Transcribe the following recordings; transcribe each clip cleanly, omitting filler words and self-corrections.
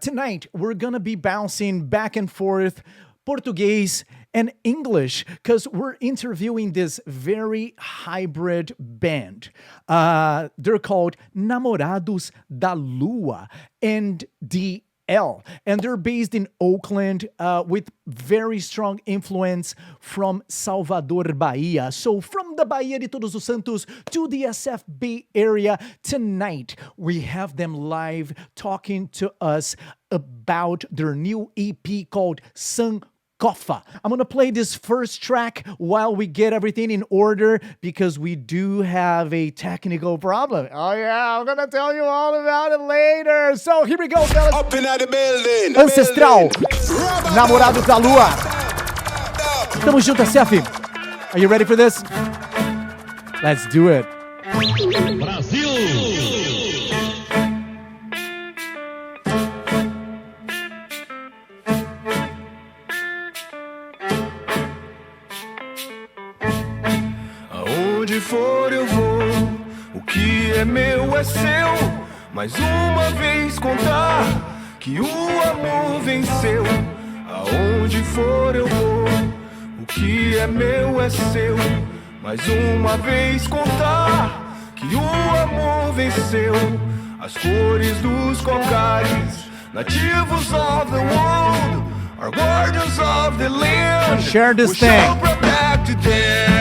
Tonight, we're gonna be bouncing back and forth Portuguese and English because we're interviewing this very hybrid band. They're called Namorados da Lua and and they're based in Oakland with very strong influence from Salvador, Bahia. So from the Bahia de Todos os Santos to the SFB area, tonight we have them live talking to us about their new EP called Sankofa. I'm gonna play this first track while we get everything in order because we do have a technical problem. Oh yeah, I'm gonna tell you all about it later. So here we go, fellas. Up in the building. Ancestral, Namorados da Lua. Tamo junto, SF. Are you ready for this? Let's do it. Brasil! Aonde for eu vou, o que é meu é seu. Mais uma vez contar que o amor venceu. Aonde for eu vou, o que é meu é seu. Mais uma vez contar que o amor venceu. As cores dos cocares, nativos of the world, are guardians of the land. Share this We shall thing. protect them.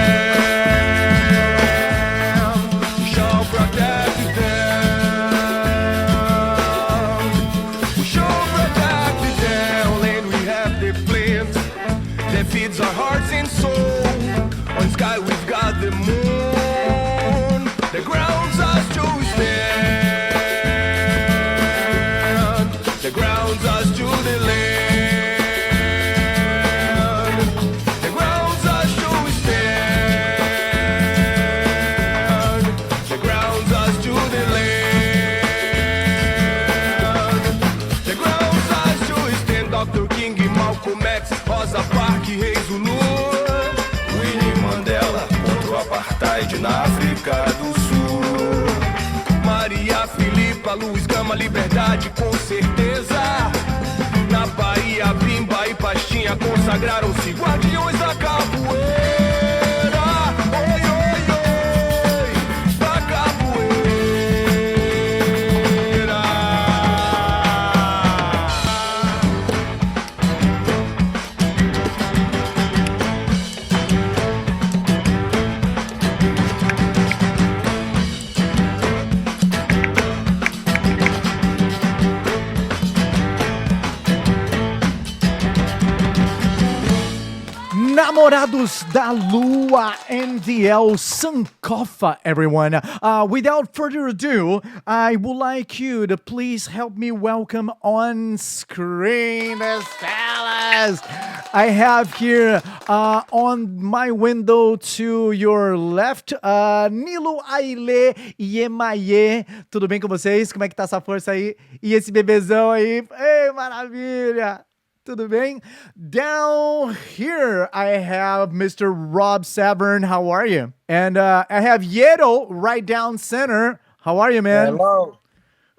We shall protect them. We shall protect them. Land we have the plant that feeds our hearts and soul. On sky we've got the moon that grounds us to stand. That grounds us to the land. That grounds us to stand. That grounds us to the land. That grounds us to stand. Dr. King, Malcolm X, Rosa Parks, Reis do Lula, Winnie Mandela contra o apartheid na África do Sul. Maria Filipa, Luiz Gama, liberdade com certeza. Na Bahia, Bimba e Pastinha consagraram-se guardiões da capoeira. Oi, oi, oi, da capoeira. Namorados da Lua, NDL Sankofa, everyone. Without further ado, I would like you to please help me welcome on screen as fellas. I have here on my window to your left, Nilo Ayele Yemaye. Tudo bem com vocês? Como é que tá essa força aí? E esse bebezão aí? Ei, maravilha! Tudo bem? Down here, I have Mr. Rob Severn. How are you? And I have Yeto right down center. How are you, man? Hello.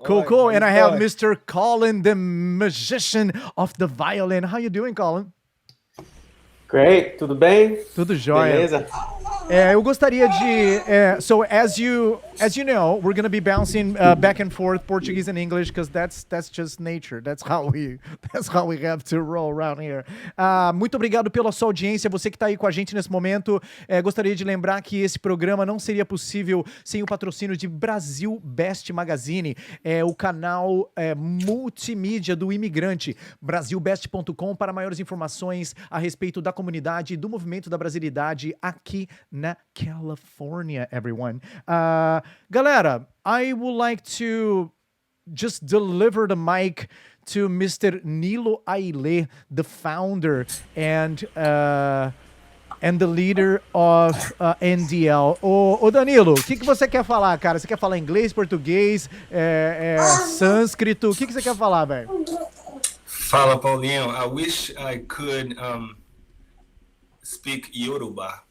Cool, Oi, cool. how And you I have doing? Mr. Colin, the musician of the violin. How you doing, Colin? Great, tudo bem? Tudo jóia. Beleza? Eu gostaria de. So as you know, we're gonna be bouncing back and forth Portuguese and English because that's just nature. That's how we have to roll around here. Muito obrigado pela sua audiência. Você que está aí com a gente nesse momento. Gostaria de lembrar que esse programa não seria possível sem o patrocínio de Brasil Best Magazine, o canal multimídia do imigrante. Brasilbest.com para maiores informações a respeito da comunidade e do movimento da brasilidade aqui na California, everyone. Galera, I would like to just deliver the mic to Mr. Nilo Ayele, the founder and the leader of NDL. Ô Danilo, o que você quer falar, cara? Você quer falar inglês, português, sânscrito? O que você quer falar, velho? Fala, Paulinho. I wish I could speak Yoruba.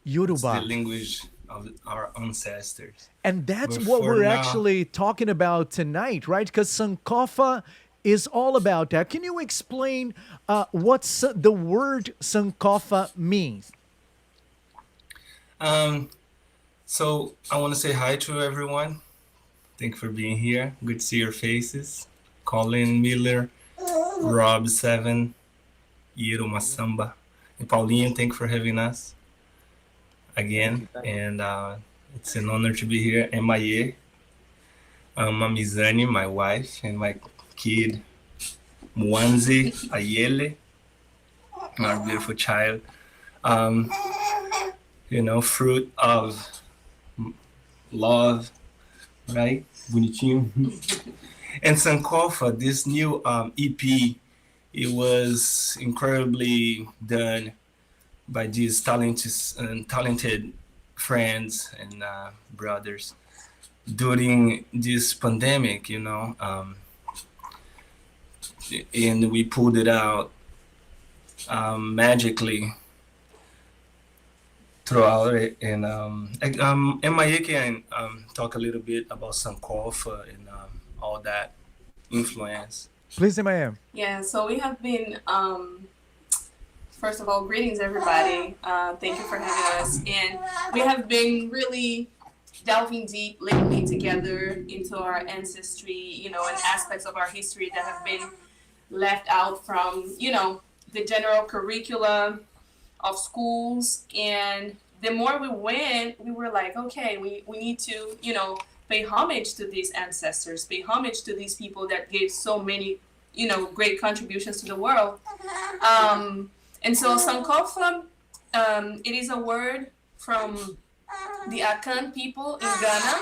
Yoruba. It's the language of our ancestors. And that's But what for we're now- actually talking about tonight, right? Because Sankofa is all about that. Can you explain what the word Sankofa means? So I want to say hi to everyone. Thank you for being here. Good to see your faces. Colin Miller, Rob Seven, Iro Massamba, and Paulinho. Thank you for having us again. And it's an honor to be here. And Maye, Mamizani, my wife, and my kid, Mwanzi Ayele, our beautiful child. Fruit of love, right? Bonitinho. And Sankofa, this new EP, it was incredibly done by these talented friends and brothers during this pandemic, and we pulled it out magically throughout it. And MIA can talk a little bit about Sankofa and all that influence. Please, Ma'am. Yeah, so we have been, first of all, greetings everybody. Thank you for having us. And we have been really delving deep lately together into our ancestry, and aspects of our history that have been left out from, the general curricula of schools. And the more we went, we were like, okay, we need to, pay homage to these ancestors, pay homage to these people that gave so many, great contributions to the world. And so Sankofa, it is a word from the Akan people in Ghana.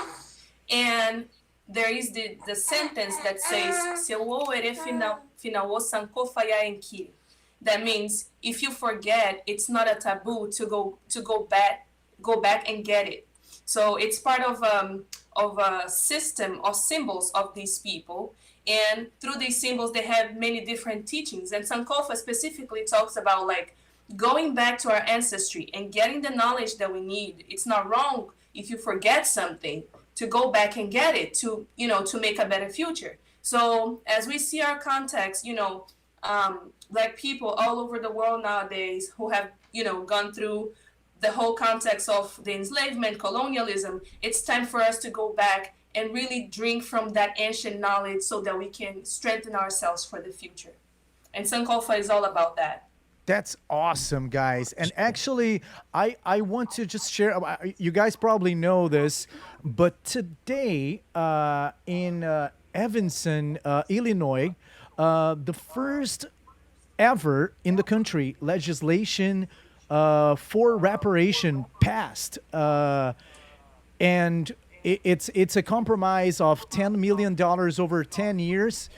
And there is the sentence that says, that means if you forget, it's not a taboo to go back and get it. So it's part of a system of symbols of these people. And through these symbols, they have many different teachings. And Sankofa specifically talks about like going back to our ancestry and getting the knowledge that we need. It's not wrong if you forget something to go back and get it to make a better future. So as we see our context, Black people all over the world nowadays who have, gone through the whole context of the enslavement, colonialism, it's time for us to go back and really drink from that ancient knowledge so that we can strengthen ourselves for the future. And Sankofa is all about that. That's awesome, guys. And actually, I want to just share, you guys probably know this, but today in Evanston, Illinois, the first ever in the country legislation for reparation passed. And it's a compromise of $10 million over 10 years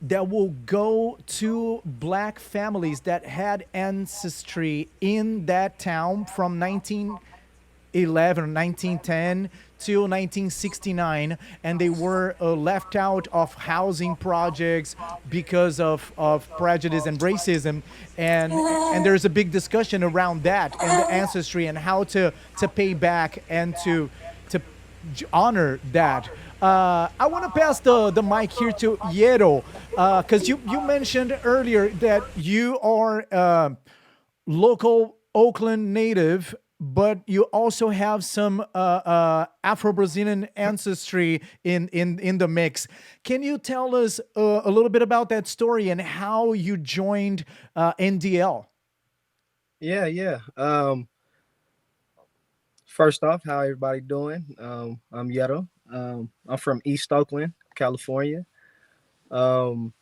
that will go to Black families that had ancestry in that town from 1911 or 1910 till 1969, and they were left out of housing projects because of prejudice and racism, and there's a big discussion around that and the ancestry and how to pay back and to honor that. I want to pass the mic here to Yero, because you mentioned earlier that you are local Oakland native, but you also have some Afro-Brazilian ancestry in the mix. Can you tell us a little bit about that story and how you joined NDL? Yeah. First off, how everybody doing? I'm Yeto. I'm from East Oakland, California. Born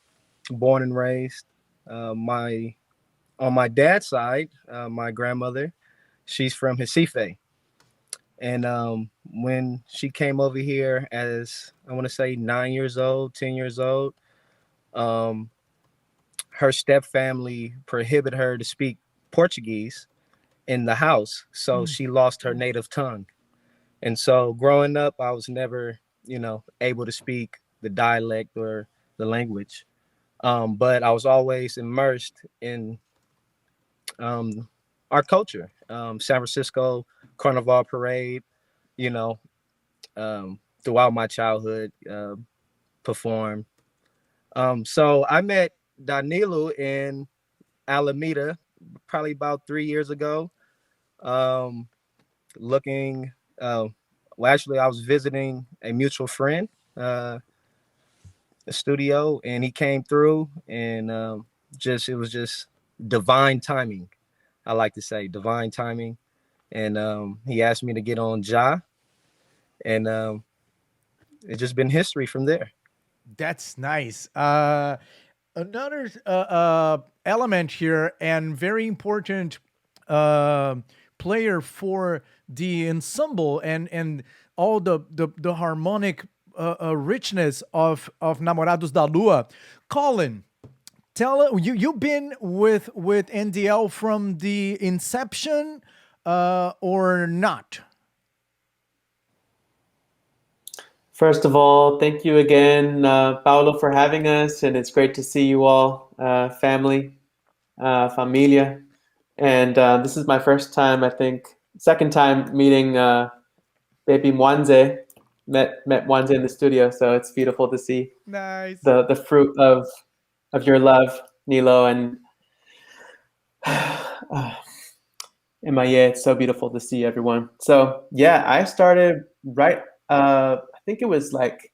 and raised. On my dad's side, my grandmother, she's from Recife. And when she came over here as, I want to say 9 years old, 10 years old, her step family prohibited her to speak Portuguese in the house. So she lost her native tongue. And so growing up, I was never, able to speak the dialect or the language. But I was always immersed in our culture. San Francisco Carnival Parade, throughout my childhood, performed So I met Danilo in Alameda probably about 3 years ago. Um, looking, well, actually, I was visiting a mutual friend, the studio, and he came through, and just it was just divine timing. I like to say divine timing, and he asked me to get on Ja, and it's just been history from there. That's nice. Another element here and very important uh, player for the ensemble and all the harmonic richness of Namorados da Lua. Colin, tell you've been with NDL from the inception or not? First of all, thank you again, Paulo, for having us, and it's great to see you all, family, familia. And this is my first time, I think, second time meeting baby Mwanze. Met Mwanze in the studio, so it's beautiful to see Nice. the fruit of your love, Nilo, and MIA. It's so beautiful to see everyone. So yeah, I started right. I think it was like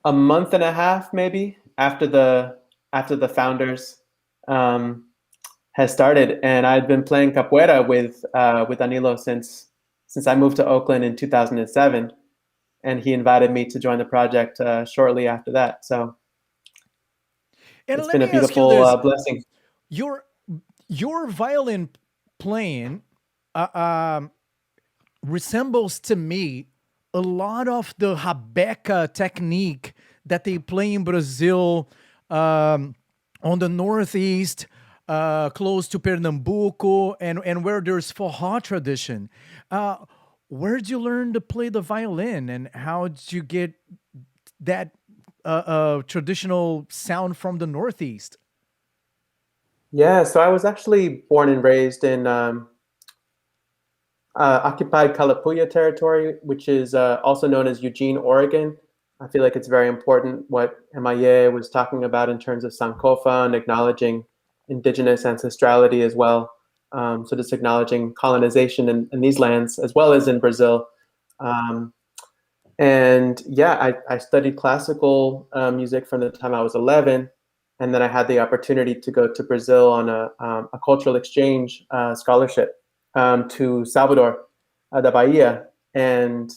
a month and a half, maybe after the founders has started, and I'd been playing capoeira with Danilo since I moved to Oakland in 2007, and he invited me to join the project shortly after that. So And it's let been a me ask you beautiful this: blessing. your your violin playing resembles to me a lot of the rabeca technique that they play in Brazil on the northeast, close to Pernambuco, and where there's forró tradition. Where did you learn to play the violin, and how did you get that traditional sound from the northeast? Yeah, so I was actually born and raised in occupied Kalapuya territory, which is also known as Eugene, Oregon. I feel like it's very important what MIA was talking about in terms of Sankofa and acknowledging indigenous ancestrality as well. So just acknowledging colonization in these lands as well as in Brazil. Um, and yeah, I studied classical music from the time I was 11. And then I had the opportunity to go to Brazil on a cultural exchange scholarship to Salvador, da Bahia. And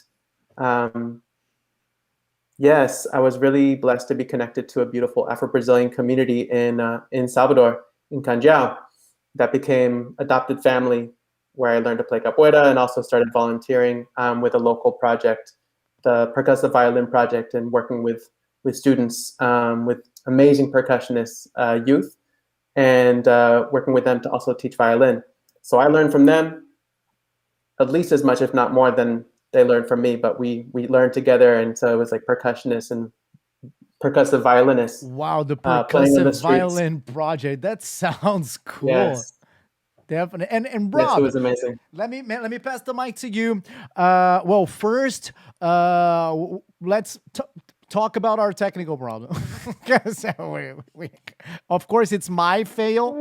yes, I was really blessed to be connected to a beautiful Afro-Brazilian community in Salvador, in Canjao, that became adopted family, where I learned to play capoeira and also started volunteering with a local project, the Percussive Violin Project, and working with students, with amazing percussionists, youth, and working with them to also teach violin. So I learned from them at least as much, if not more, than they learned from me. But we learned together, and so it was like percussionists and percussive violinists. Wow, the Playing on the percussive streets. violin project. That sounds cool. Yes, Definitely. And yes, it Rob, was amazing. let me pass the mic to you. Well, first, let's talk about our technical problem. 'Cause of course, it's my fail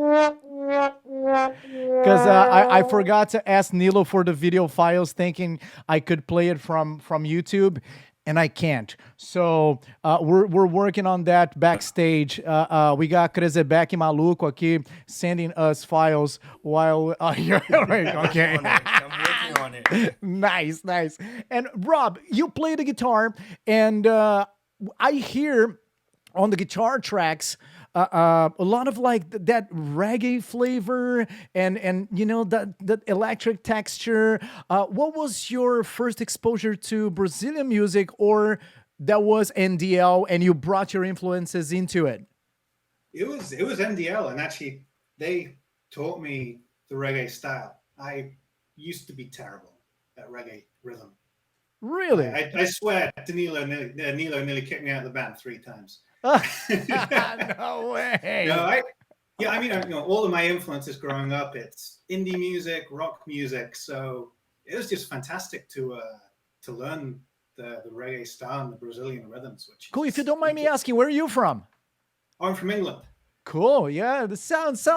because I forgot to ask Nilo for the video files, thinking I could play it from YouTube, and I can't. So we're working on that backstage. We got Krezebeck e Maluco aqui sending us files while you're right, okay. I'm working on it. Nice, nice. And Rob, you play the guitar, and I hear on the guitar tracks a lot of like that reggae flavor and you know that electric texture. What was your first exposure to Brazilian music, or that was NDL and you brought your influences into it? It was NDL, and actually they taught me the reggae style. I used to be terrible at reggae rhythm. Really? I swear, Nilo nearly kicked me out of the band 3 times. No way. No, I mean, you know, all of my influences growing up, it's indie music, rock music. So it was just fantastic to learn the reggae style and the Brazilian rhythms. Which is Cool. If you just don't mind me beautiful. asking, where are you from? I'm from England. Cool. Yeah, the sounds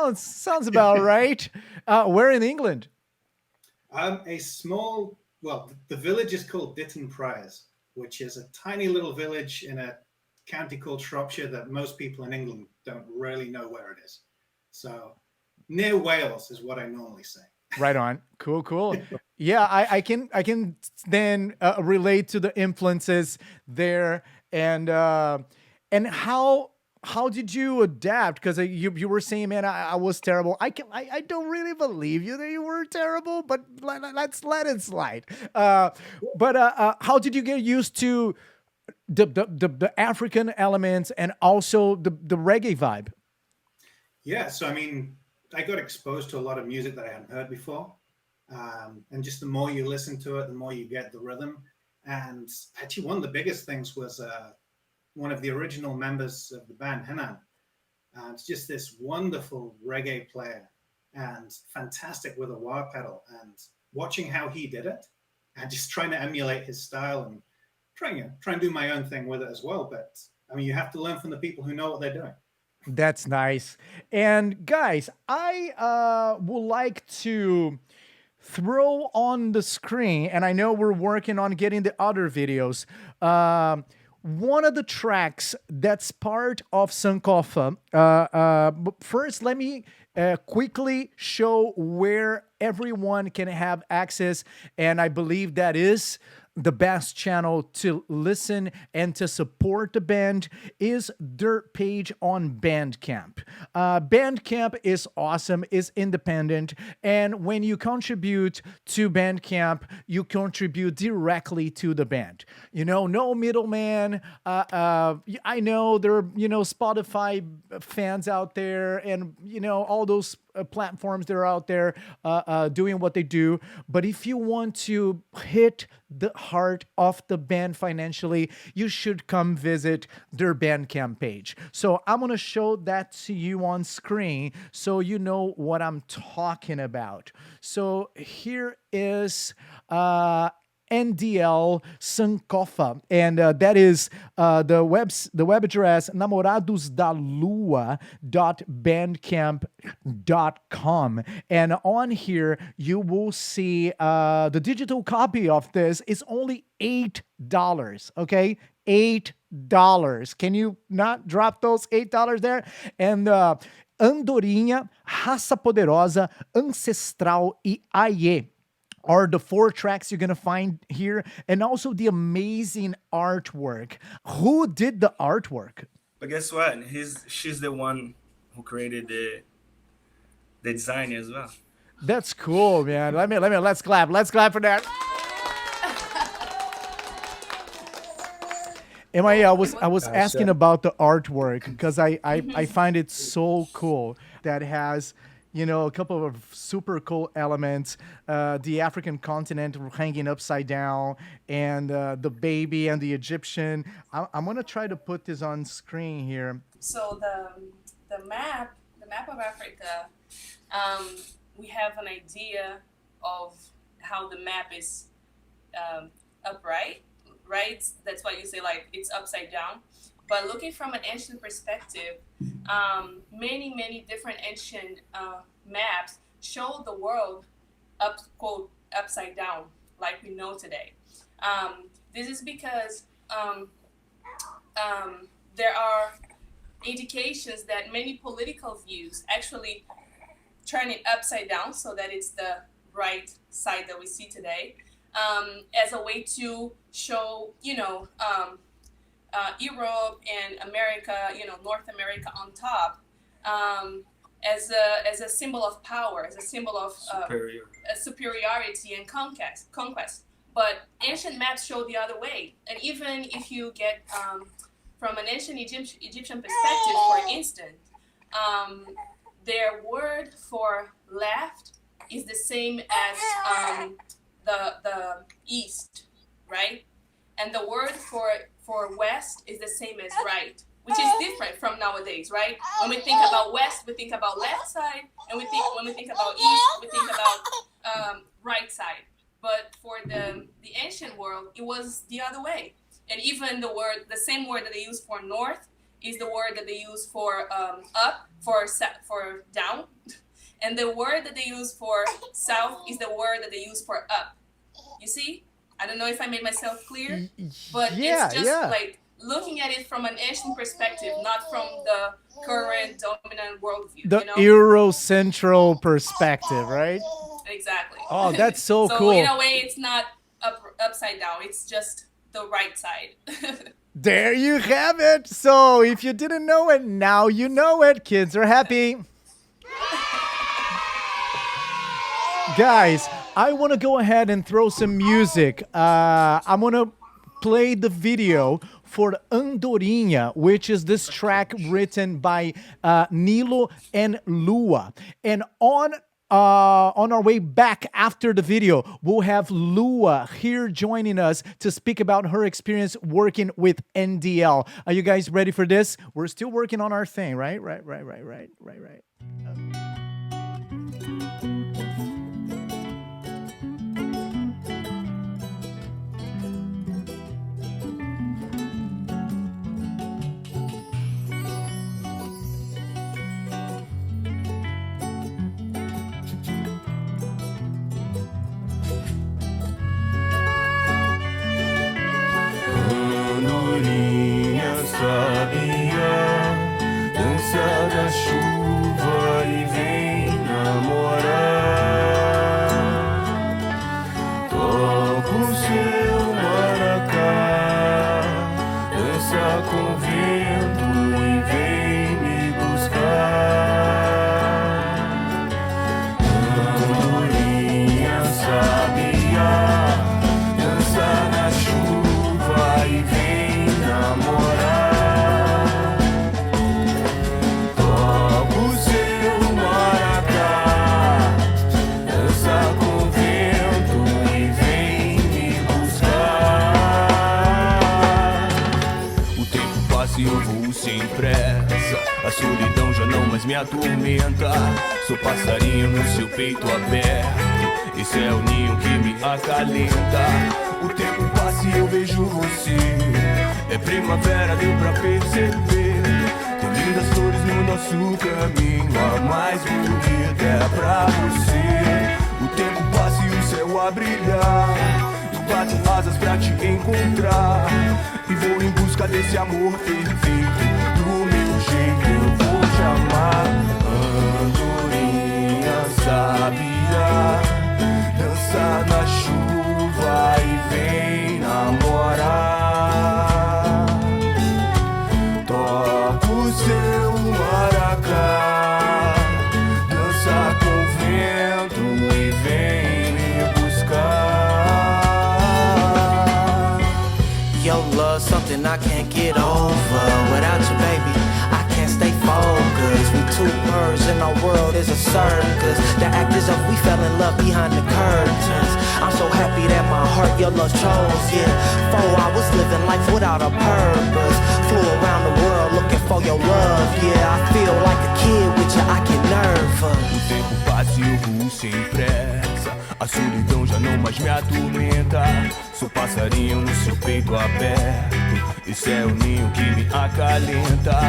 about right. Where in England? A small, well, the village is called Ditton Priors, which is a tiny little village in a county called Shropshire that most people in England don't really know where it is. So near Wales is what I normally say. Right on. Cool. Yeah, I can then relate to the influences there, and how did you adapt? Because you were saying, man, I was terrible. I don't really believe you that you were terrible, but let's let it slide. But how did you get used to the African elements and also the reggae vibe? Yeah, so I mean, I got exposed to a lot of music that I hadn't heard before. And just the more you listen to it, the more you get the rhythm. And actually, one of the biggest things was one of the original members of the band, Henan. It's just this wonderful reggae player and fantastic with a wah pedal. And watching how he did it and just trying to emulate his style and try and do my own thing with it as well. But I mean, you have to learn from the people who know what they're doing. That's nice. And guys, I would like to throw on the screen, and I know we're working on getting the other videos. One of the tracks that's part of Sankofa. But first, let me quickly show where everyone can have access, and I believe that is the best channel to listen and to support the band is their page on Bandcamp. Bandcamp is awesome, is independent, and when you contribute to Bandcamp, you contribute directly to the band. You know, no middleman. I know there are, Spotify fans out there and, all those platforms that are out there doing what they do. But if you want to hit the heart of the band financially, you should come visit their Bandcamp page. So I'm going to show that to you on screen so you know what I'm talking about. So here is NDL Sankofa, and that is the web address namoradosdalua.bandcamp.com, and on here you will see the digital copy of this is only $8. Okay, $8. Can you not drop those $8 there? And Andorinha, Raça Poderosa, Ancestral e Aie are the 4 tracks you're going to find here, and also the amazing artwork. Who did the artwork? But guess what? She's the one who created the design as well. That's cool, man. Let's clap. Let's clap for that. I was asking about the artwork because I find it so cool that has a couple of super cool elements, the African continent hanging upside down, and the baby and the Egyptian. I'm gonna try to put this on screen here. So the map of Africa, we have an idea of how the map is upright, right? That's why you say like it's upside down. But looking from an ancient perspective, many different ancient maps show the world quote upside down, like we know today. This is because there are indications that many political views actually turn it upside down so that it's the right side that we see today, as a way to show, Europe and America, North America on top, as a symbol of power, as a symbol of superiority and conquest. But ancient maps show the other way. And even if you get from an ancient Egyptian perspective, for instance, their word for left is the same as the east, right? And the word for west is the same as right, which is different from nowadays, right? When we think about west, we think about left side, and when we think about east, we think about right side. But for the ancient world, it was the other way. And even the same word that they use for north is the word that they use for up, for down. And the word that they use for south is the word that they use for up. You see? I don't know if I made myself clear, but it's just like looking at it from an Asian perspective, not from the current dominant worldview. The Eurocentral perspective, right? Exactly. Oh, that's so cool. So in a way, it's not upside down. It's just the right side. There you have it. So if you didn't know it, now you know it. Kids are happy. Guys, I want to go ahead and throw some music. I'm going to play the video for Andorinha, which is this track written by Nilo and Lua. And on our way back after the video, we'll have Lua here joining us to speak about her experience working with NDL. Are you guys ready for this? We're still working on our thing, right? Right. Andorinha sabia, dança da chuva e vem namorar. Toca o seu maracá, dança com o vento e vem me buscar. Andorinha sabia, dança na chuva e vem namorar. Toca o seu maracá, dança com o vento e vem me buscar. O tempo passa e eu vou sem pressa, a solidão já não mais me atormenta. Sou passarinho no seu peito aberto, esse é o ninho que me acalenta. O tempo passa e eu vejo você, é primavera, deu pra perceber. Tem lindas flores no nosso caminho, a mais bonita é pra você. O tempo passa e o céu a brilhar, eu bato asas pra te encontrar e vou em busca desse amor perfeito. Do meu jeito eu vou te amar. Andorinha sabia, dança na chuva e vem namorar. Toca o seu maracá, dança com o vento e vem me buscar. Your love, something I can't get over. Without you, baby, I can't stay focused. We two birds and our world is a circus. The act is up, we fell in love behind the curtains. I'm so happy that my heart your love chose, yeah. 4 hours living life without a purpose. Flew around the world looking for your love, yeah. I feel like a kid with you, I get nervous. O tempo passa e eu vou sem pressa, a solidão já não mais me atormenta. Sou passarinho no seu peito aberto, esse é o ninho que me acalenta.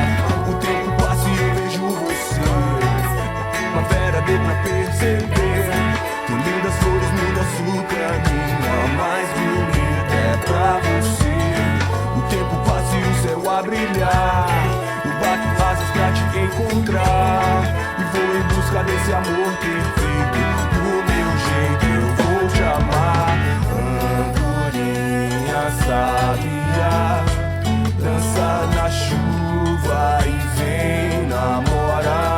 O tempo passa e eu vejo você, primavera deu pra perceber. Tem lindas flores no nosso caminho, a mais bonita é pra você. O tempo passa e o céu a brilhar, eu bato asas pra te encontrar e vou em busca desse amor perfeito. Do meu jeito eu vou te amar. Andorinha sabia, dança na chuva e vem namorar.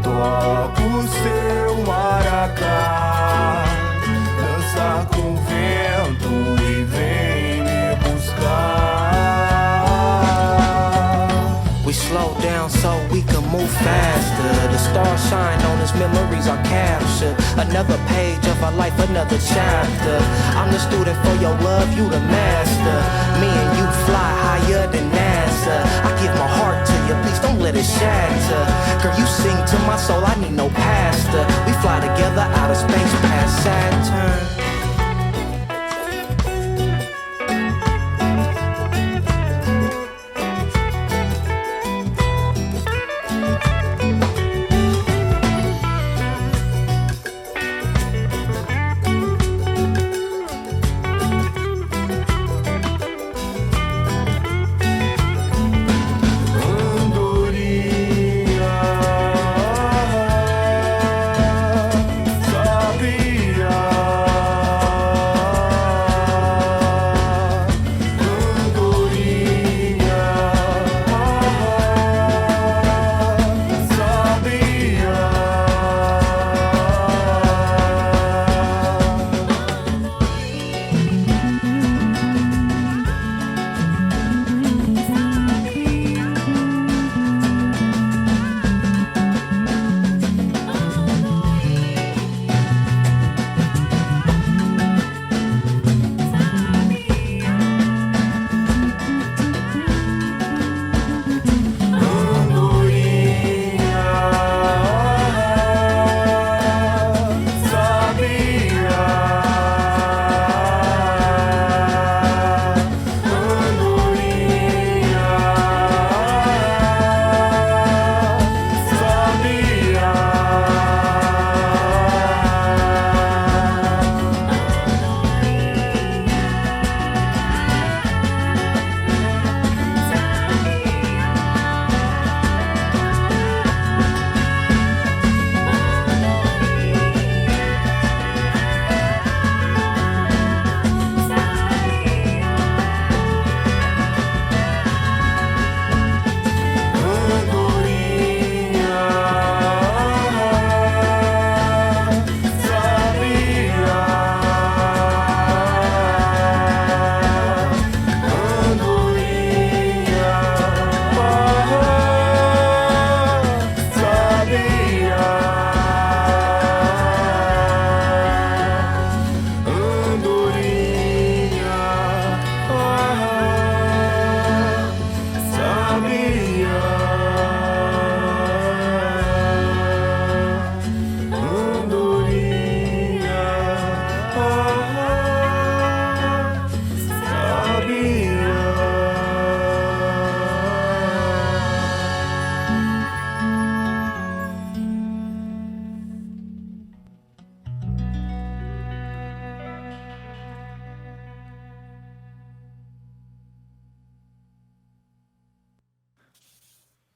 Toca o seu maracá, dança com o vento e vem me buscar. We slow down so we can move faster. The stars shine on us, memories are captured. Another page of our life, another chapter. I'm the student for your love, you the master. Me and you fly higher than NASA. I give my heart to you, please don't let it shatter. Girl, you sing to my soul, I need no pastor. We fly together, I outer space past Saturn.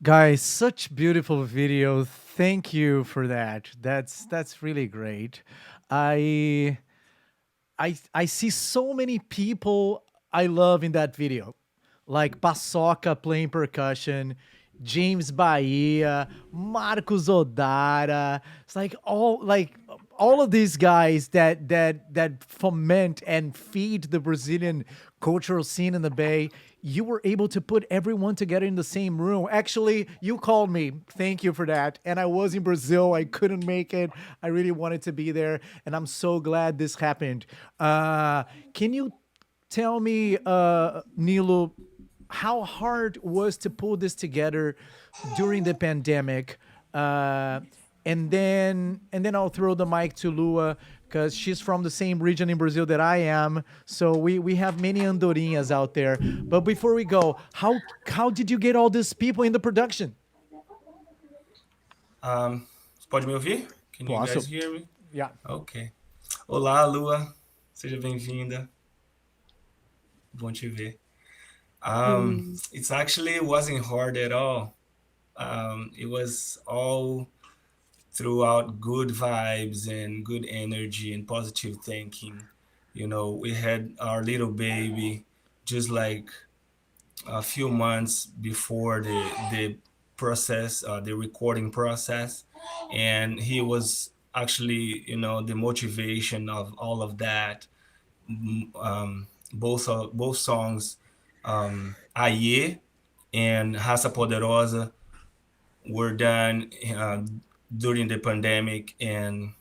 Guys, such beautiful video. Thank you for that. That's really great. I I see so many people I love in that video, like Paçoca playing percussion, James Bahia, Marcos Odara. It's like all of these guys that foment and feed the Brazilian cultural scene in the Bay. You were able to put everyone together in the same room. Actually, you called me. Thank you for that. And I was in Brazil. I couldn't make it. I really wanted to be there, and I'm so glad this happened. Can you tell me, Nilo, how hard was to pull this together during the pandemic? And then I'll throw the mic to Lua because she's from the same region in Brazil that I am. So we have many Andorinhas out there. But before we go, how did you get all these people in the production? Pode me ouvir? Can you Posso. guys hear me? Yeah. Ok. Olá, Lua. Seja bem-vinda. Bom te ver. It's actually wasn't hard at all. It was all throughout good vibes and good energy and positive thinking. You know, we had our little baby just like a few months before the process, the recording process, and he was actually, you know, the motivation of all of that. Both songs, Aie and Raça Poderosa, were done during the pandemic and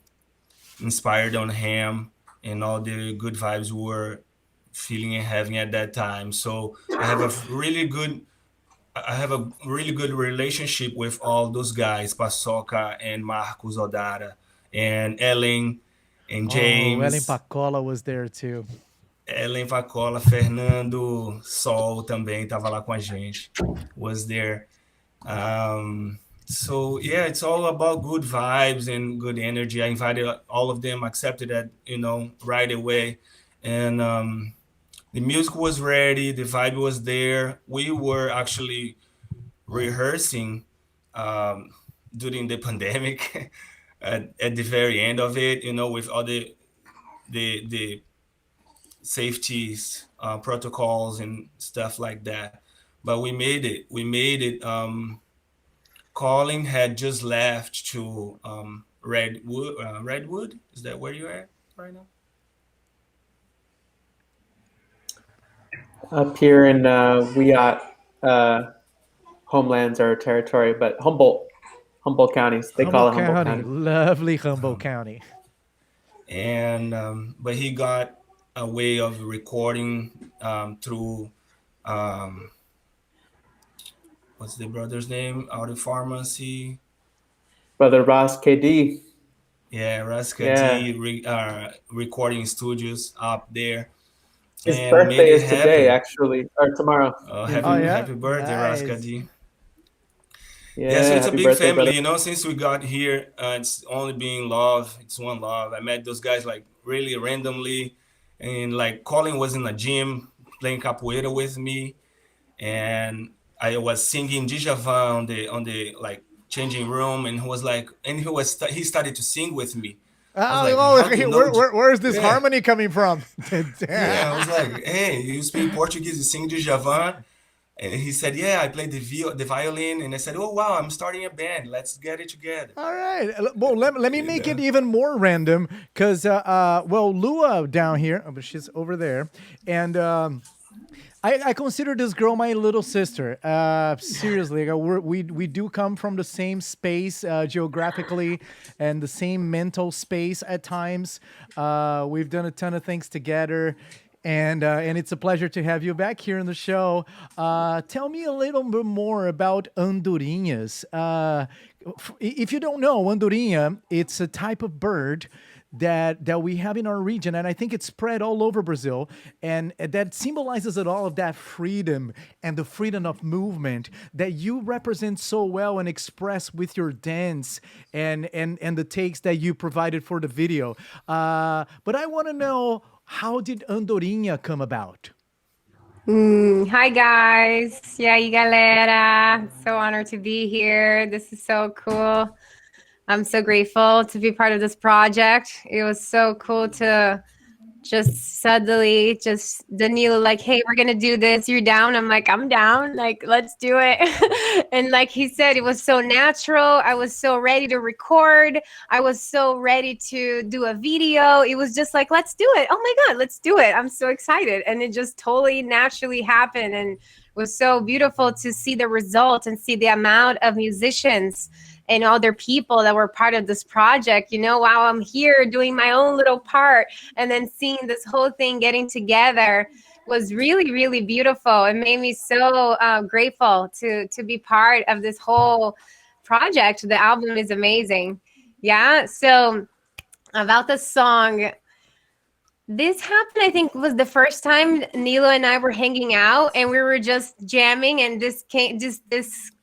inspired on him and all the good vibes we were feeling and having at that time. So I have a really good relationship with all those guys, Paçoca and Marcos Odara. and Ellen and Oh, Ellen James. Pacola was there too. Ellen Pacola, Fernando, Sol também estava lá com a gente. Was there. So yeah, it's all about good vibes and good energy. I invited all of them, accepted that, right away. And the music was ready, the vibe was there. We were actually rehearsing during the pandemic at the very end of it, with all the safety protocols and stuff like that. But we made it. Colin had just left to Redwood. Redwood, is that where you're at right now? Up here in we got homelands or territory, but Humboldt counties. They call it Humboldt County. Lovely Humboldt County. And but he got a way of recording through what's the brother's name? Audio Pharmacy. Brother Ross KD. Yeah, Ross KD recording studios up there. His birthday is today, actually, or tomorrow. Happy birthday, nice. Ross KD. Yeah, so it's a big birthday, family, brother. Since we got here, it's only been love. It's one love. I met those guys like really randomly, and like Colin was in a gym playing capoeira with me, and I was singing Djavan on the like changing room, and he started to sing with me. Where's this harmony coming from? I was like, hey, you speak Portuguese, you sing Djavan? And he said, yeah, I played the violin. And I said, oh, wow, I'm starting a band. Let's get it together. All right. Well, let me make it even more random because, Lua down here, but she's over there. And I consider this girl my little sister. Seriously, we do come from the same space geographically and the same mental space at times. We've done a ton of things together. And it's a pleasure to have you back here in the show. Tell me a little bit more about Andorinhas. If you don't know, Andorinha, it's a type of bird that we have in our region, and I think it's spread all over Brazil, and that symbolizes it all of that freedom and the freedom of movement that you represent so well and express with your dance and the takes that you provided for the video. But I want to know, how did Andorinha come about? Hi guys. E aí, galera. So honored to be here. This is so cool. I'm so grateful to be part of this project. It was so cool to just suddenly Danilo like, hey, we're gonna do this. You're down? I'm like, I'm down. Like, let's do it. And like he said, it was so natural. I was so ready to record. I was so ready to do a video. It was just like, let's do it. Oh my God, let's do it. I'm so excited. And it just totally naturally happened. And it was so beautiful to see the result and see the amount of musicians and other people that were part of this project, while I'm here doing my own little part, and then seeing this whole thing getting together was really, really beautiful. It made me so grateful to be part of this whole project. The album is amazing. Yeah, so about the song, this happened, I think, was the first time Nilo and I were hanging out, and we were just jamming, and this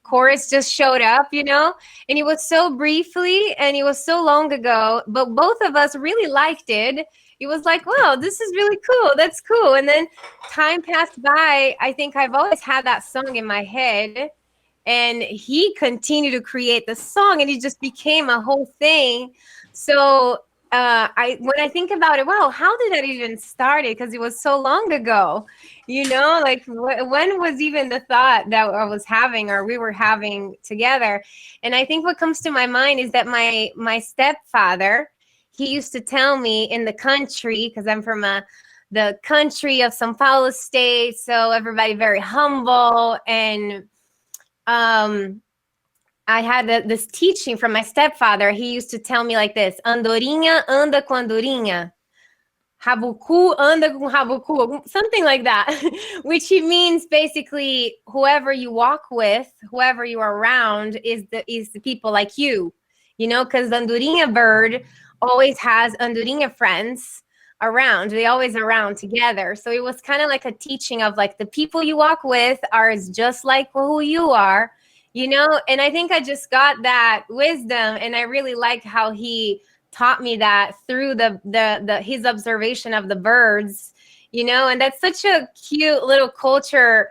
chorus just showed up, and it was so briefly and it was so long ago, but both of us really liked it. It was like, wow, this is really cool. That's cool. And then time passed by. I think I've always had that song in my head, and he continued to create the song, and it just became a whole thing. So when I think about it, wow, how did that even start? Because it was so long ago, like when was even the thought that I was having or we were having together? And I think what comes to my mind is that my stepfather, he used to tell me in the country, because I'm from the country of São Paulo state, so everybody very humble, and I had this teaching from my stepfather. He used to tell me like this: Andorinha anda com andorinha, Rabucu anda com Rabucu, something like that, which he means basically whoever you walk with, whoever you are around is the people like you. because the Andorinha bird always has Andorinha friends around. They always around together. So it was kind of like a teaching of like the people you walk with are just like who you are, and I think I just got that wisdom, and I really like how he taught me that through the his observation of the birds, and that's such a cute little culture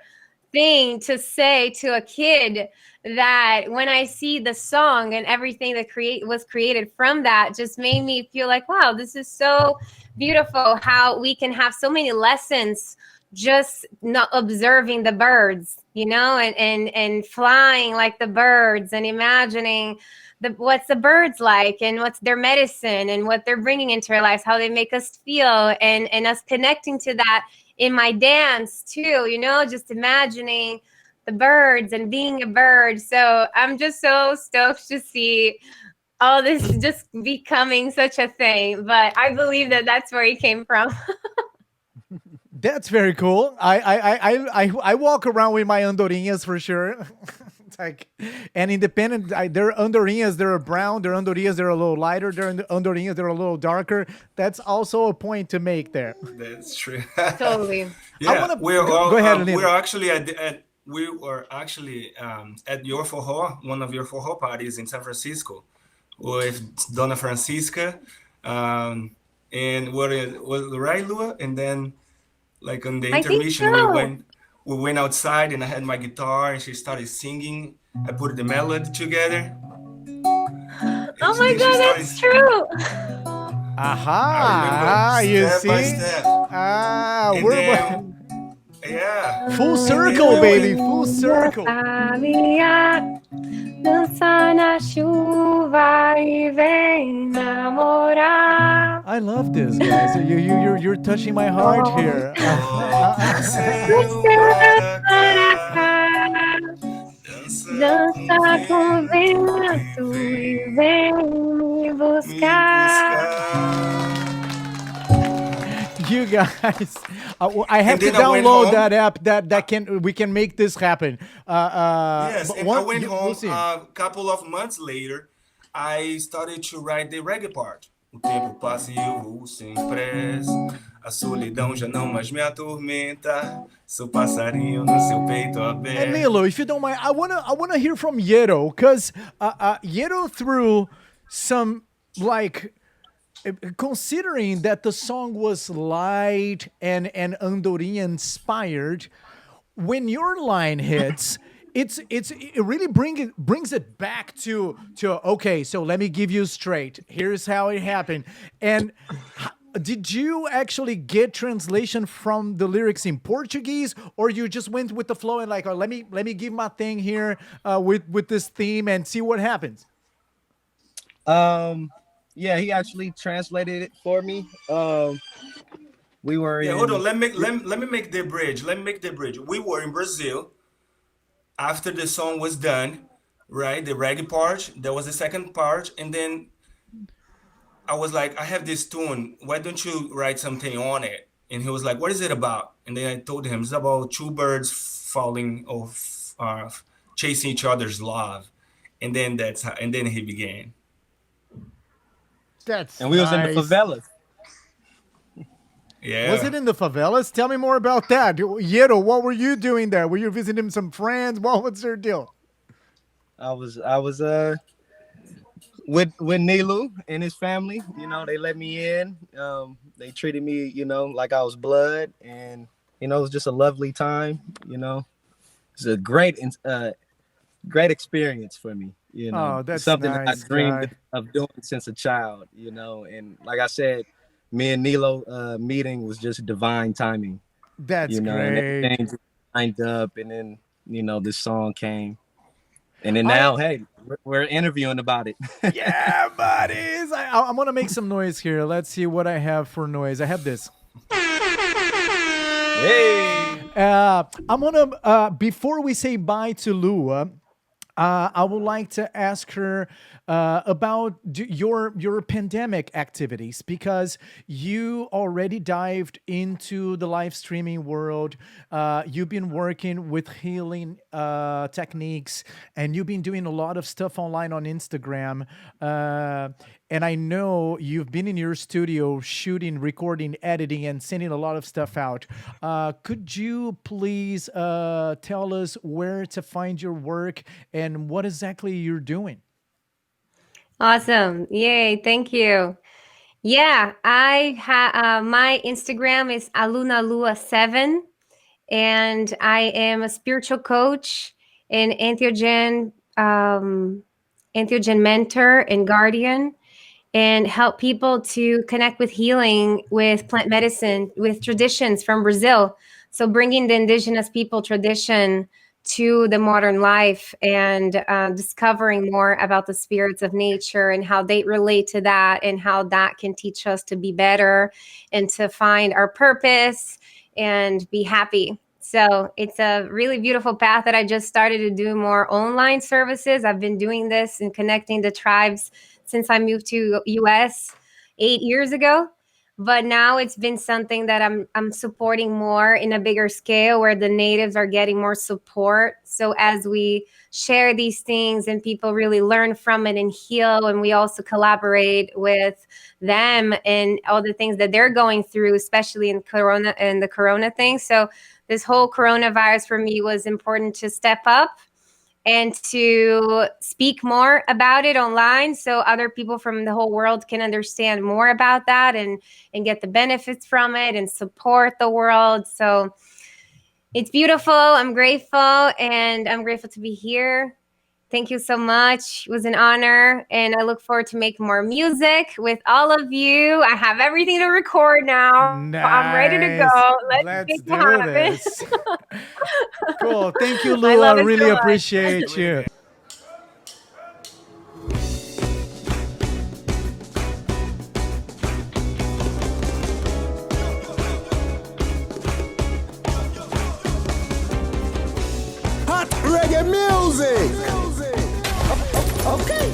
thing to say to a kid, that when I see the song and everything that was created from that just made me feel like, wow, this is so beautiful how we can have so many lessons just not observing the birds, and flying like the birds and imagining what's the birds like and what's their medicine and what they're bringing into our lives, how they make us feel, and us connecting to that in my dance too, just imagining the birds and being a bird. So I'm just so stoked to see all this just becoming such a thing. But I believe that that's where he came from. That's very cool. I walk around with my Andorinhas for sure. It's like, and independent, there are Andorinhas, they're brown, there are Andorinhas, they're a little lighter, there are Andorinhas, they're a little darker. That's also a point to make there. That's true. Totally. Yeah, go ahead. We're actually we were actually at your forró, one of your forró parties in San Francisco, with Dona Francisca, and we're right, Lua, and then like on the intermission we went outside and I had my guitar and she started singing. I put the melody together. Oh my God, that's true. Aha! You see? Yeah. Full circle, baby. Full circle. Dança na chuva e vem namorar. I love this, guys. You're touching my heart here. Dança com vento e vem me buscar. You guys, I have to download that app that we can make this happen. Yes, and I went home a couple of months later. I started to write the reggae part. O tempo passa e eu vou sem pressa. A solidão já não mais me atormenta. Sou passarinho no seu peito aberto. And Nilo, if you don't mind, I wanna hear from Yero, because Yero threw some like. Considering that the song was light and Andorinha inspired, when your line hits, it really brings it back to okay. So let me give you straight. Here's how it happened. And did you actually get translation from the lyrics in Portuguese, or you just went with the flow and like, oh, let me give my thing here with this theme and see what happens? Yeah, he actually translated it for me. We were hold on. Let me make the bridge. We were in Brazil after the song was done, right? The reggae part. There was the second part, and then I was like, I have this tune. Why don't you write something on it? And he was like, what is it about? And then I told him it's about two birds falling off, chasing each other's love, and then then he began. And we was in the favelas. Yeah. Was it in the favelas? Tell me more about that. Yero, what were you doing there? Were you visiting some friends? What was their deal? I was with Nilo and his family. They let me in. They treated me, like I was blood, and it was just a lovely time. It's a great experience for me. That's something nice, that I dreamed of doing since a child, and like I said, me and Nilo meeting was just divine timing. That's great. And everything lined up, and then this song came, and then now, hey, we're interviewing about it. Yeah, buddies. I'm gonna make some noise here. Let's see what I have for noise. I have this. Hey. I'm gonna before we say bye to Lua, I would like to ask her about your pandemic activities because you already dived into the live streaming world. You've been working with healing techniques, and you've been doing a lot of stuff online on Instagram. And I know you've been in your studio shooting, recording, editing, and sending a lot of stuff out. Could you please tell us where to find your work and what exactly you're doing? Awesome. Yay. Thank you. Yeah, I have my Instagram is Lua7, and I am a spiritual coach and entheogen mentor and guardian, and help people to connect with healing, with plant medicine, with traditions from Brazil. So bringing the indigenous people tradition to the modern life, and discovering more about the spirits of nature and how they relate to that, and how that can teach us to be better and to find our purpose and be happy. So it's a really beautiful path that I just started to do more online services. I've been doing this and connecting the tribes since I moved to US 8 years ago. But now it's been something that I'm supporting more in a bigger scale, where the natives are getting more support. So as we share these things and people really learn from it and heal, and we also collaborate with them and all the things that they're going through, especially in Corona and the Corona thing. So this whole coronavirus for me was important to step up and to speak more about it online, so other people from the whole world can understand more about that and get the benefits from it and support the world. So it's beautiful. I'm grateful, and I'm grateful to be here. Thank you so much. It was an honor, and I look forward to making more music with all of you. I have everything to record now. Nice. I'm ready to go. Let's make it do happen. this. Cool. Thank you, I Lua. love I it really so much. appreciate you. Hot reggae music. Okay.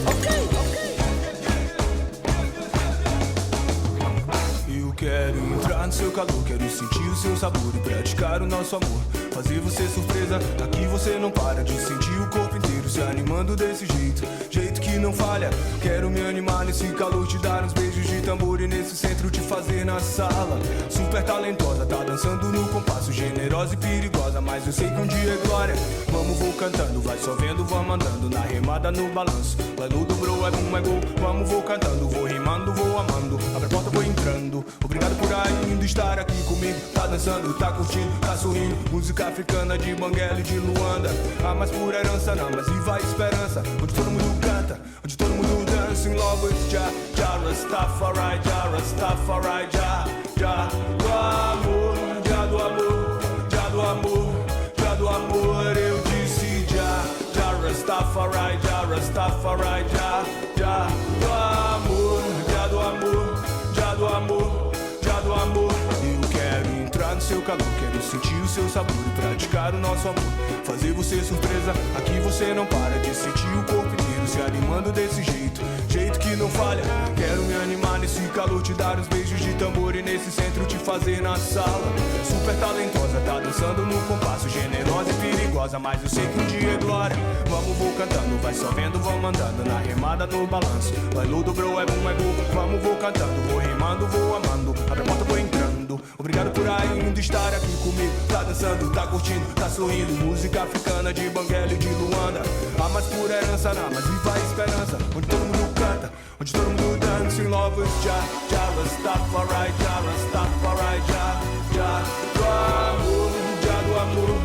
Eu quero entrar no seu calor, quero sentir o seu sabor e praticar o nosso amor. Fazer você surpresa, aqui você não para de sentir o corpo inteiro se animando desse jeito, jeito que não falha. Quero me animar nesse calor, te dar uns beijos de tambor e nesse centro te fazer na sala. Super talentosa, tá dançando no compasso, generosa e perigosa, mas eu sei que um dia é glória. Vamos, vou cantando, vai só vendo, vamos andando, na remada, no balanço. Vai no dobrou, é boom, é gol. Vamos, vou cantando, vou rimando, vou amando. Abre a porta, vou entrando. Obrigado por ainda estar aqui comigo. Tá dançando, tá curtindo, tá sorrindo. Música africana de Banguela e de Luanda. A mais pura herança, não, mas viva a esperança. Onde todo mundo canta, onde todo mundo dança. In love with Jah, Jah Rastafari, Jah Rastafari, Jah, Jah do amor, Jah do amor, Jah do amor, Jah do amor. Eu disse Jah, Jah Rastafari, Jah Rastafari, Jah, Jah do amor, Jah do amor, Jah do amor, Jah do amor. Eu quero entrar no seu calor, quero sentir o seu sabor e praticar o nosso amor. Fazer você surpresa, aqui você não para de sentir o corpo inteiro se animando desse jeito, jeito que não falha. Quero me animar nesse calor, te dar uns beijos de tambor e nesse centro te fazer na sala. Super talentosa, tá dançando no compasso, generosa e perigosa, mas eu sei que um dia é glória. Vamos, vou cantando, vai só vendo, vamos andando, na remada, no balanço. Vai no dobrou, é boom, é gol. Vamos, vou cantando, vou rimando, vou amando. Abre a porta, vou entrando. Obrigado por ainda estar aqui comigo. Tá dançando, tá curtindo, tá sorrindo. Música africana de Banguela e de Luanda. A mais pura herança, não, mas viva a esperança. Onde todo mundo canta, onde todo mundo dança. In love with Jah, Jah Rastafari, Jah Rastafari, Jah, Jah do amor, Jah do amor,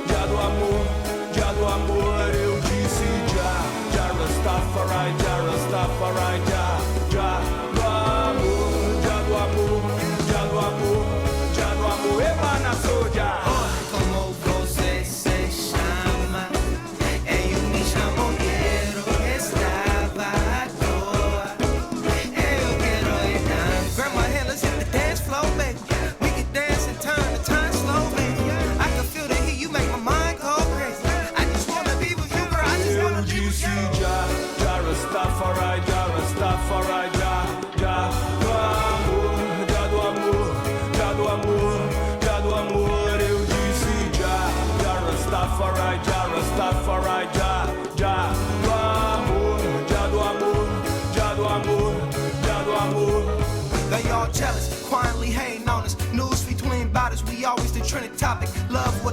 Jah do amor, Jah do amor. Eu disse Jah, Jah Rastafari, Jah Rastafari, Jah, Jah do amor, Jah do amor, Jah do amor, Jah do amor. Emana soja. Como você se chama? Eu me chamo Quero, estava à toa. Eu quero ir down. Grab my hand, let's hit the dance floor, baby. We can dance and turn the time slow.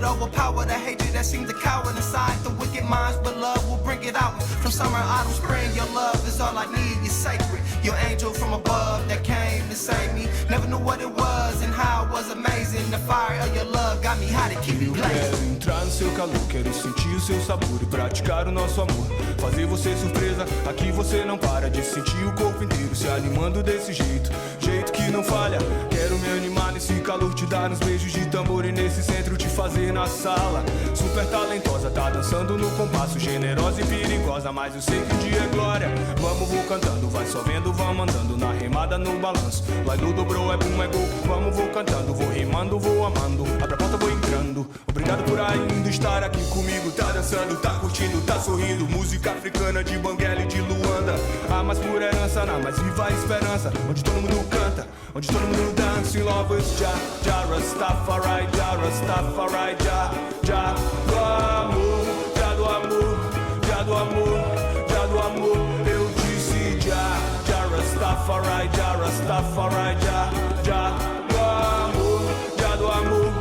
overpower the hatred that seems to cower inside the wicked minds, but love will bring it out. From summer, autumn, spring, your love is all I need. You're sacred, your angel from above that came to save me. Never knew what it was and how it was amazing. The fire of your love got me hot to keep me blazing. Quero entrar no seu calor, quero sentir o seu sabor e praticar o nosso amor. Fazer você surpresa, aqui você não para de sentir o corpo inteiro se animando desse jeito, jeito que não falha. Quero me animar nesse calor, te dar uns beijos de tambor e nesse centro te fazer na sala. Super talentosa, tá dançando no compasso, generosa e perigosa, mas eu sei que um dia é glória. Vamos, vou cantando, vai só vendo, vamos andando na remada, no balanço. Vai do dobrou, é boom, é gol. Vamos, vou cantando, vou rimando, vou amando. Abre a porta, vou entrando. Obrigado por ainda estar aqui comigo, tá dançando, tá curtindo, tá sorrindo. Música africana de Banguela e de Luanda, a mais pura herança, na mais viva esperança, onde todo mundo canta, onde todo mundo dança. Lovers, já, já, Rastafari, já, Rastafari, já, já do amor, já do amor, já do amor, já do amor. Eu disse já, já, Rastafari, já, Rastafari, já, já do amor, já do amor,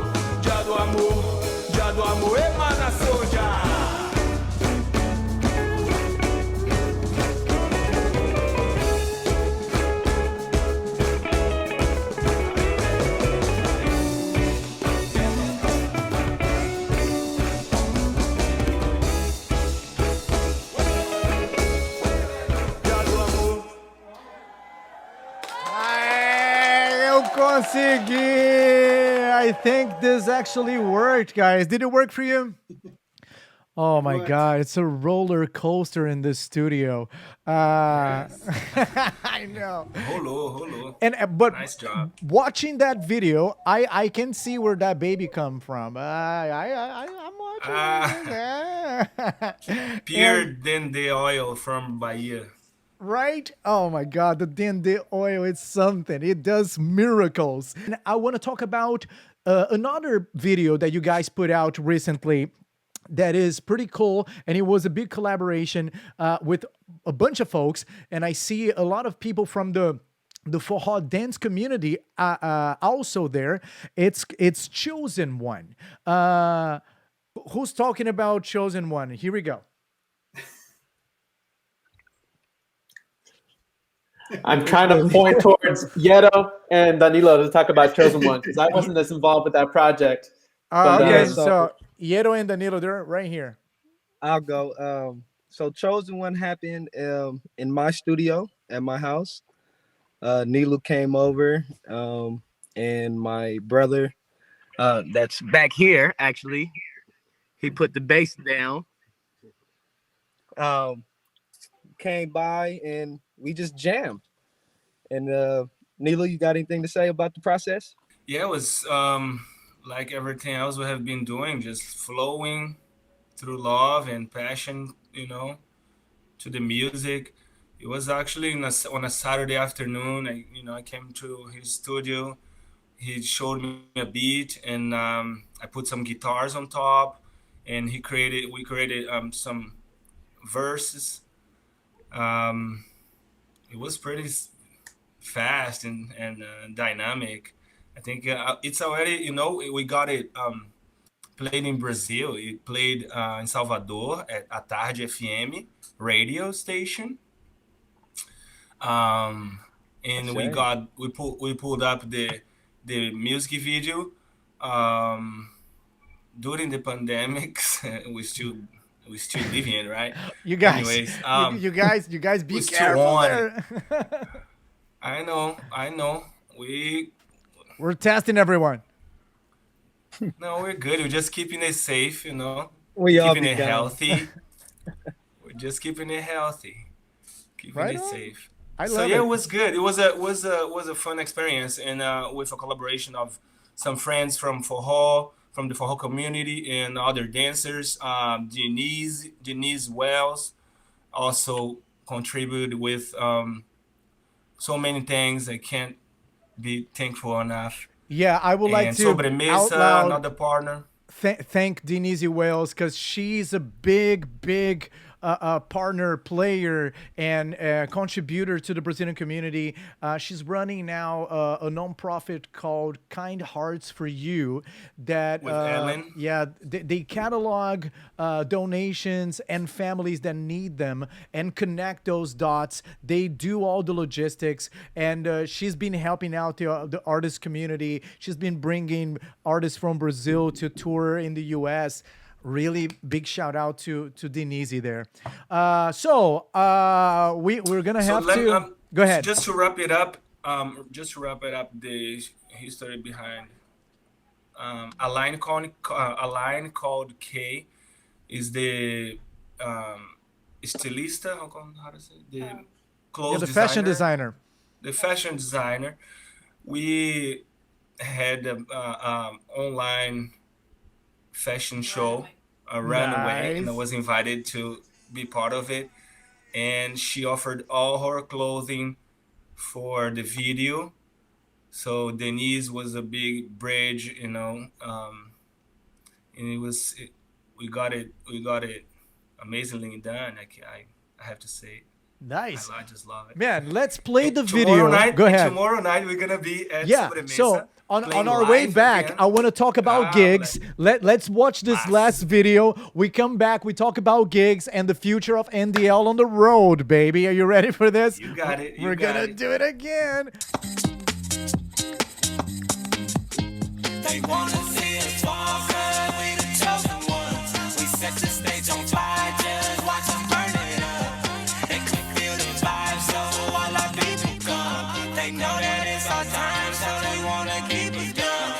já do amor, já do amor. Emanação já. Eu consegui! I think this actually worked, guys. Did it work for you? Oh my God, it's a roller coaster in this studio. I know. Hello. And but Nice job. watching that video, I can see where that baby come from. I'm watching. Pure than the oil from Bahia. Right? Oh my God, the dende oil, it's something. It does miracles. And I want to talk about another video that you guys put out recently that is pretty cool. And it was a big collaboration with a bunch of folks. And I see a lot of people from the forró dance community also there. It's Chosen One. Who's talking about Chosen One? Here we go. I'm trying to point towards Yeto and Danilo to talk about Chosen One because I wasn't as involved with that project. Okay, so Yeto and Danilo, they're right here. I'll go. So Chosen One happened in my studio at my house. Nilo came over, and my brother, that's back here actually, he put the bass down. Came by and we just jammed. And Nilo, you got anything to say about the process? Yeah, it was like everything else we have been doing, just flowing through love and passion, to the music. It was actually on a Saturday afternoon. I came to his studio. He showed me a beat, and I put some guitars on top, and we created some verses. It was pretty fast and dynamic. I think it's already, we got it played in Brazil. It played in Salvador at A Tarde FM radio station. And we pulled up the music video during the pandemics. we still living it, right? You guys, anyways, you guys be careful there. I know. We're testing everyone. No, we're good. We're just keeping it safe, We all keeping be it down. healthy. We're just keeping it healthy, keeping Right it on. safe. I So love yeah, it. it was good. It was a fun experience, and with a collaboration of some friends from Forró, from the Forró community, and other dancers. Denise Wells also contributed with so many things. I can't be thankful enough. Yeah, I would like And to out Sobremesa, loud another partner. thank Denise Wells because she's a big a partner, player, and contributor to the Brazilian community. She's running now a nonprofit called Kind Hearts for You. That With Ellen. yeah, they catalog donations and families that need them and connect those dots. They do all the logistics, and she's been helping out the artist community. She's been bringing artists from Brazil to tour in the U.S. Really big shout out to Denise there. We're gonna have to go ahead. Just to wrap it up, the history behind a line called K is the stylista. How to say the clothes the fashion designer. The fashion designer. We had an online fashion show, a runway, and I was invited to be part of it. And she offered all her clothing for the video. So Denise was a big bridge, and we got it amazingly done. I have to say. Nice. I just love it. Man, let's play the video. Go ahead. Tomorrow night we're gonna be at Sobremesa. So on our way back, again. I want to talk about gigs. Let's watch this last video. We come back, we talk about gigs and the future of NDL on the road, baby. Are you ready for this? You got it. We're gonna do it again. They wanna see us fall, 'cause we the chosen ones. We set the stage on fire, just watch us burn it up. They can feel the vibe, so all our people come. They know that it's our time, so they wanna keep us young.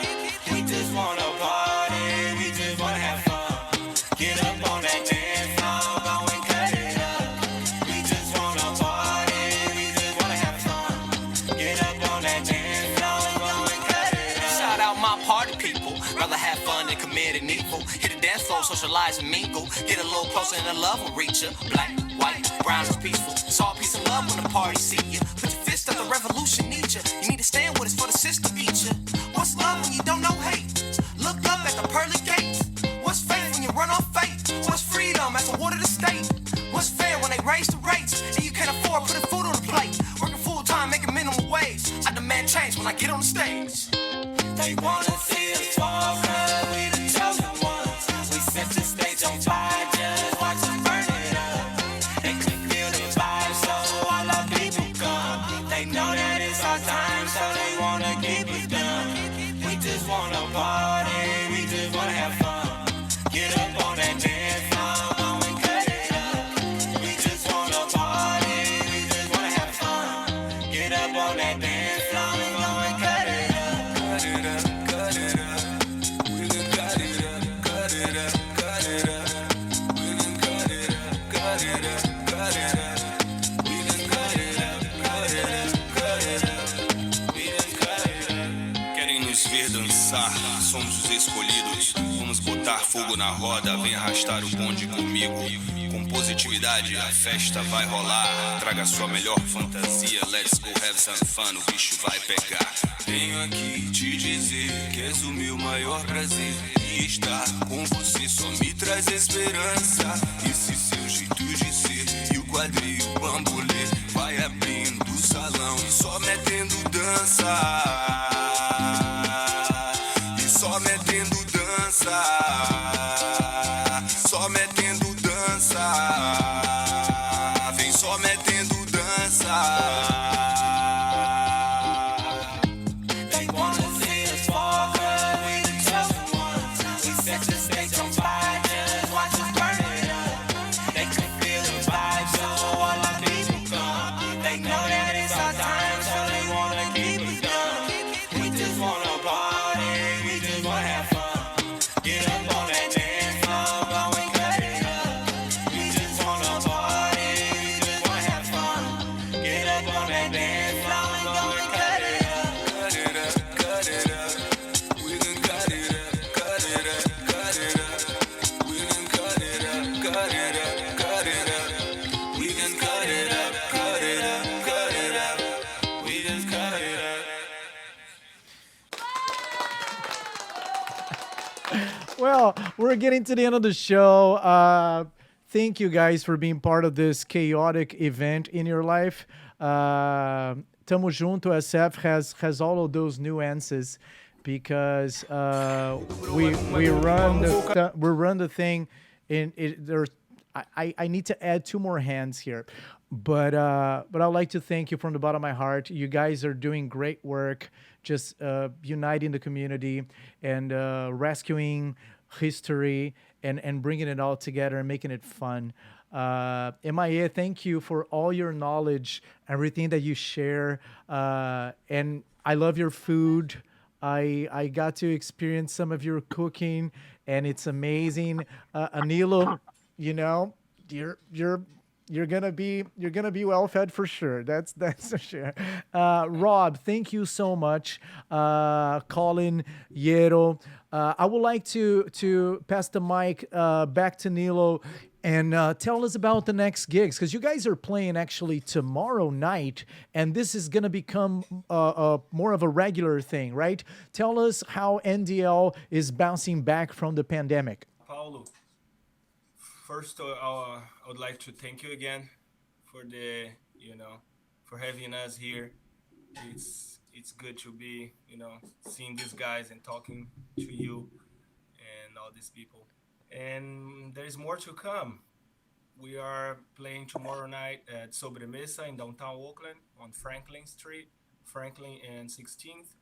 We just wanna party, we just wanna have fun. Get up on that dance floor, go and cut it up. We just wanna party, we just wanna have fun. Get up on that dance floor, go and cut it up. Shout out my party people, rather have fun than commit an evil. Hit the dance floor, socialize and mingle. Get a little closer and the love will reach you. Black, white, brown is peaceful. It's all peace and love when the party see you. Put your fist up, the revolution needs you. You need to stand with us for the system eat you. What's love when you don't know hate? Look up at the pearly gates. What's faith when you run off fate? What's freedom as a ward of the state? What's fair when they raise the rates and you can't afford putting food on the plate? Working full time, making minimum wage. I demand change when I get on the stage. They wanna see us fall, 'cause we the chosen ones. We set the stage on fire, just watch us burn it up. They can feel the vibe, so all our people come. They know that it's our time, so they wanna keep us young. We just wanna party, we just wanna have fun. Get up on that dance floor, go and cut it up. We just wanna party, we just wanna have fun. Get up on that dance floor, go and cut it up. Cut it up, cut it up. We done cut it up, cut it up, cut it up. We done cut it up, cut it up, cut it up. We done cut it up, cut it up, cut it up. We done cut it up. Querem nos ver dançar, somos os escolhidos. Vamos botar fogo na roda, vem arrastar o bonde comigo. Com positividade, a festa vai rolar. Traga sua melhor fantasia, let's go have some fun, o bicho vai pegar. Venho aqui te dizer que és o meu maior prazer. E estar com você só me traz esperança. Esse seu jeito de ser e o quadril bambolê vai abrindo o salão e só metendo dança. E só metendo dança. Só metendo dança. Vem só metendo dança. They wanna see us fall, 'cause we the chosen ones. We set the stage on fire, just watch us burn it up. They can feel the vibe, so all our people come. They know that it's our time, so they wanna keep us young. We just wanna party, we just wanna have fun. Get up on that dance floor, go and cut it up. We just wanna party, we just wanna have fun. Get up on that dance floor, go and cut it up. Cut it up, cut it up. We done cut it up, cut it up, cut it up. We done cut it up, cut it up, cut it up. We done cut it up, cut it up, cut it up. We done cut it up. Well, we're getting to the end of the show. thank you guys for being part of this chaotic event in your life. Tamo junto. SF has all of those nuances because we run the thing in it. There's I need to add two more hands here, but I'd like to thank you from the bottom of my heart. You guys are doing great work, just uniting the community and rescuing history and bringing it all together and making it fun. MIA, thank you for all your knowledge, everything that you share, and I love your food. I got to experience some of your cooking, and it's amazing. Anilo, you know, you're gonna be well fed for sure. That's for sure. Rob, thank you so much. Colin, Yero. I would like to pass the mic back to Nilo and tell us about the next gigs, because you guys are playing actually tomorrow night, and this is gonna become more of a regular thing, right? Tell us how NDL is bouncing back from the pandemic. Paulo, first I would like to thank you again for the, for having us here. It's good to be, seeing these guys and talking to you and all these people. And there's more to come. We are playing tomorrow night at Sobremesa in downtown Oakland on Franklin Street, Franklin and 16th,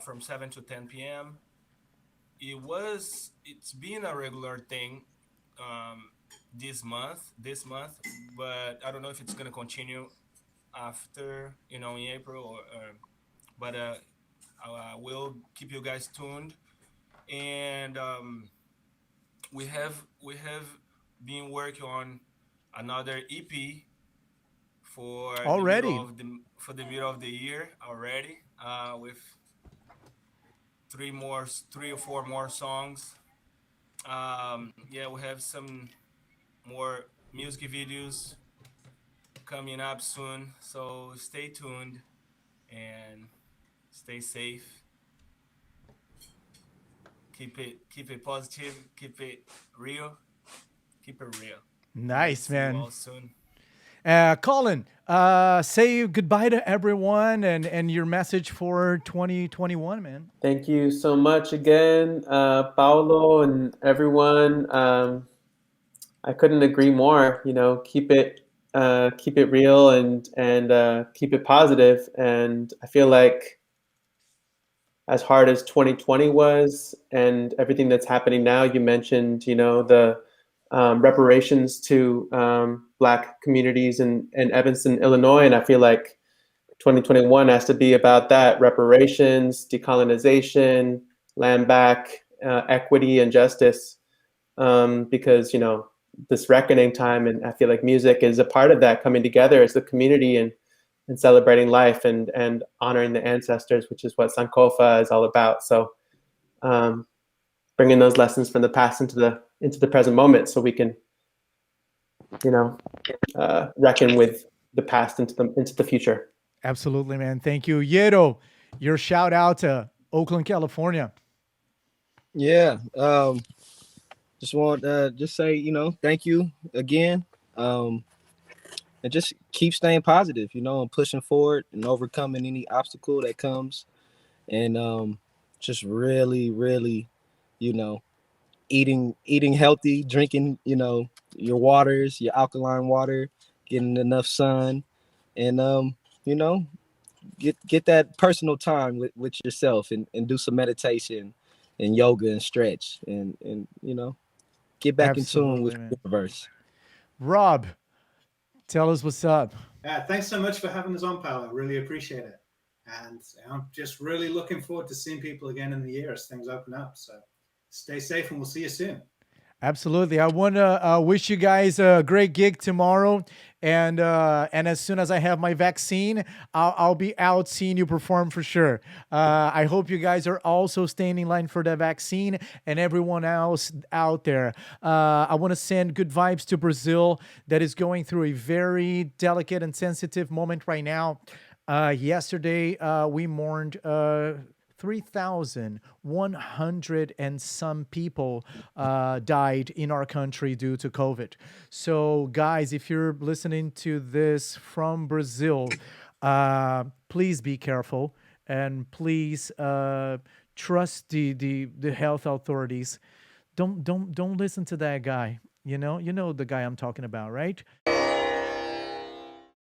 from 7 to 10 p.m. It's been a regular thing this month, but I don't know if it's gonna continue after, in April, but I will keep you guys tuned. And we have been working on another EP for already the middle of the year already, with three or four more songs. We have some more music videos coming up soon, so stay tuned and stay safe. Keep it positive, keep it real. Nice, See you man. all soon. Colin, say goodbye to everyone and your message for 2021, man. Thank you so much again, Paulo and everyone. I couldn't agree more. Keep it real and keep it positive. And I feel like, as hard as 2020 was, and everything that's happening now, you mentioned, the reparations to Black communities in Evanston, Illinois, and I feel like 2021 has to be about that: reparations, decolonization, land back, equity, and justice. Because this reckoning time, and I feel like music is a part of that, coming together as a community and celebrating life and honoring the ancestors, which is what Sankofa is all about. So bringing those lessons from the past into the present moment, so we can reckon with the past into the future. Absolutely, man. Thank you. Yero, your shout out to Oakland, California. Yeah. Just want just say, thank you again. And just keep staying positive, and pushing forward and overcoming any obstacle that comes. And just really, really, eating healthy, drinking, your waters, your alkaline water, getting enough sun, and get that personal time with yourself and do some meditation and yoga and stretch and get back Absolutely, in tune with man. the universe. Rob, tell us what's up. Thanks so much for having us on, Paolo. Really appreciate it. And I'm just really looking forward to seeing people again in the year as things open up. So stay safe and we'll see you soon. Absolutely. I want to wish you guys a great gig tomorrow. And as soon as I have my vaccine, I'll be out seeing you perform for sure. I hope you guys are also staying in line for the vaccine, and everyone else out there. I want to send good vibes to Brazil, that is going through a very delicate and sensitive moment right now. Yesterday, we mourned 3,100 and some people died in our country due to COVID. So, guys, if you're listening to this from Brazil, please be careful and please trust the health authorities. Don't listen to that guy. You know the guy I'm talking about, right?